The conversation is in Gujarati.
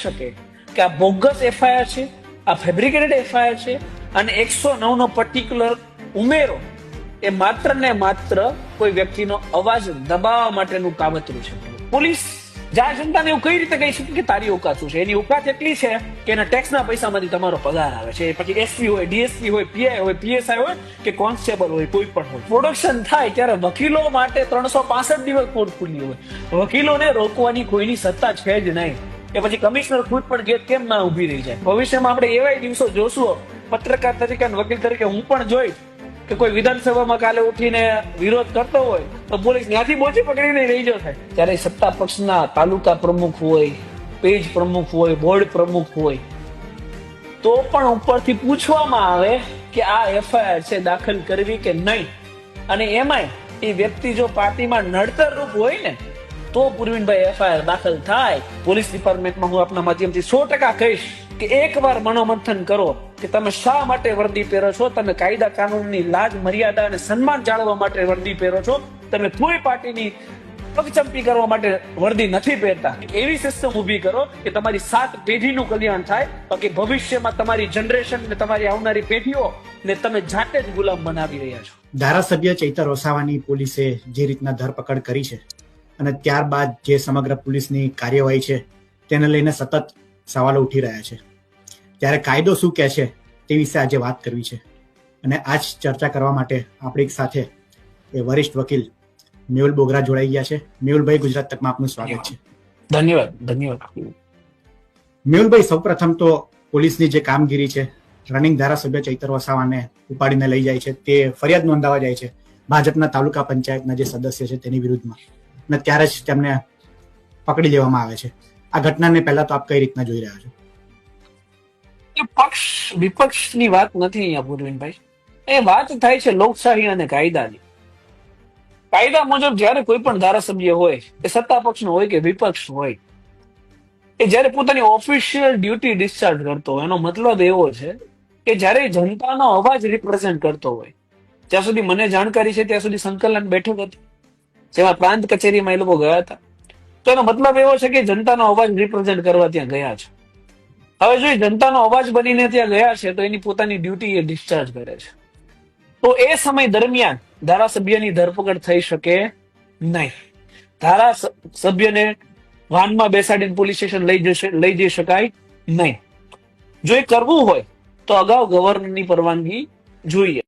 શકે કે આ બોગસ એફઆઈઆર છે, આ ફેબ્રિકેટેડ એફઆઈઆર છે અને 109 નો પર્ટિક્યુલર ઉમેરો એ માત્ર ને માત્ર કોઈ વ્યક્તિનો અવાજ દબાવવા માટેનું કાવતરું છે. પોલીસ જ્યાં જનતાને એવું કઈ રીતે કહી શકે કે તારી ઓકાત શું છે? એની ઓકાત એટલી છે કે એના ટેક્સના પૈસામાંથી તમારો પગાર આવે છે. પછી એસપી હોય, ડીએસપી હોય, પીઆઈ હોય, પીએસઆઈ હોય કે કોન્સ્ટેબલ હોય, કોઈ પણ હોય, પ્રોડક્શન થાય ત્યારે વકીલો માટે 365 દિવસ કોર્ટ ખુલ્લી હોય. વકીલોને રોકવાની કોઈની સત્તા છે જ નહીં. કે પછી કમિશનર ખુદ પણ ગેટ કેમ ના ઉભી રહી જાય? ભવિષ્યમાં આપણે એવા દિવસો જોશું, પત્રકાર તરીકે અને વકીલ તરીકે હું પણ જોઈશ કે કોઈ વિધાનસભામાં કાલે ઉઠીને વિરોધ કરતો હોય તો પોલીસ ત્યાંથી બોચી પકડીને લઈ જશે. ત્યારે સત્તા પક્ષના તાલુકા પ્રમુખ હોય, પેજ પ્રમુખ હોય, બોર્ડ પ્રમુખ હોય, તો પણ ઉપરથી પૂછવામાં આવે કે આ એફઆઈઆર છે દાખલ કરવી કે નહીં. અને એમાંય એ વ્યક્તિ જો પાર્ટીમાં નડતર રૂપ હોય ને તો પૂર્વિનભાઈ એફઆઈઆર દાખલ થાય. પોલીસ ડિપાર્ટમેન્ટમાં હું આપના માધ્યમથી 100% કહીશ કે એકવાર મનોમંથન કરો કે તમે શા માટે વર્દી પહેરો છો. તમે કાયદા કાનૂનની લાજ મર્યાદા અને સન્માન જાળવવા માટે વર્દી પહેરો છો. તમે કોઈ પાર્ટીની પગચંપી કરવા માટે વર્દી નથી પહેરતા. એવી સિસ્ટમ ઊભી કરો કે તમારી 7 પેઢીનું કલ્યાણ થાય. બાકી ભવિષ્યમાં તમારી જનરેશન ને તમારી આવનારી પેઢીઓ ને તમે જાતે જ ગુલામ બનાવી રહ્યા છો. ધારાસભ્ય ચૈતર વસાવાની પોલીસે જે રીતના ધરપકડ કરી છે અને ત્યારબાદ જે સમગ્ર પોલીસની કાર્યવાહી છે તેને લઈને સતત સવાલો ઉઠી રહ્યા છે. ત્યારે કાયદો શું કહે છે તે વિશે આજે વાત કરવી છે અને આજ ચર્ચા કરવા માટે આપણી સાથે એ વરિષ્ઠ વકીલ મેહુલ બોગરા જોડાઈ ગયા છે. મેહુલભાઈ, ગુજરાત તકમાં આપનું સ્વાગત છે. ધન્યવાદ. મેહુલભાઈ, સૌપ્રથમ તો પોલીસની જે કામગીરી છે, રનિંગ ધારાસભ્ય ચૈતર વસાવાને ઉપાડીને લઈ જાય છે, તે ફરિયાદ નોંધાવા જાય છે ભાજપના તાલુકા પંચાયતના જે સદસ્ય છે તેની વિરુદ્ધમાં, અને ત્યારે જ તેમને પકડી લેવામાં આવે છે. આ ઘટનાને પહેલા તો આપ કઈ રીતના જોઈ રહ્યા છો? પક્ષ વિપક્ષની વાત નથી અહીંયા પૂર્વિનભાઈ. એ વાત થાય છે લોકશાહી અને કાયદાની. કાયદા મુજબ જયારે કોઈ પણ ધારાસભ્ય હોય, એ સત્તા પક્ષનો હોય કે વિપક્ષ હોય, એ જયારે પોતાની ઓફિશિયલ ડ્યુટી ડિસ્ચાર્જ કરતો હોય, એનો મતલબ એવો છે કે જયારે જનતાનો અવાજ રિપ્રેઝેન્ટ કરતો હોય. જ્યાં સુધી મને જાણકારી છે ત્યાં સુધી સંકલન બેઠક હતી જેમાં પ્રાંત કચેરીમાં એ લોકો ગયા હતા. તો એનો મતલબ એવો છે કે જનતાનો અવાજ રિપ્રેઝેન્ટ કરવા ત્યાં ગયા છે. હવે જો જનતાનો અવાજ બનીને ત્યાં ગયા છે તો એની પોતાની ડ્યુટી એ ડિસ્ચાર્જ કરે છે. તો એ સમય દરમિયાન ધારાસભ્યની ધરપકડ થઈ શકે નહીં. ધારાસભ્યને વાનમાં બેસાડીને પોલીસ સ્ટેશન લઈ જઈ શકાય નહીં. જો એ કરવું હોય તો અગાઉ ગવર્નરની પરવાનગી જોઈએ.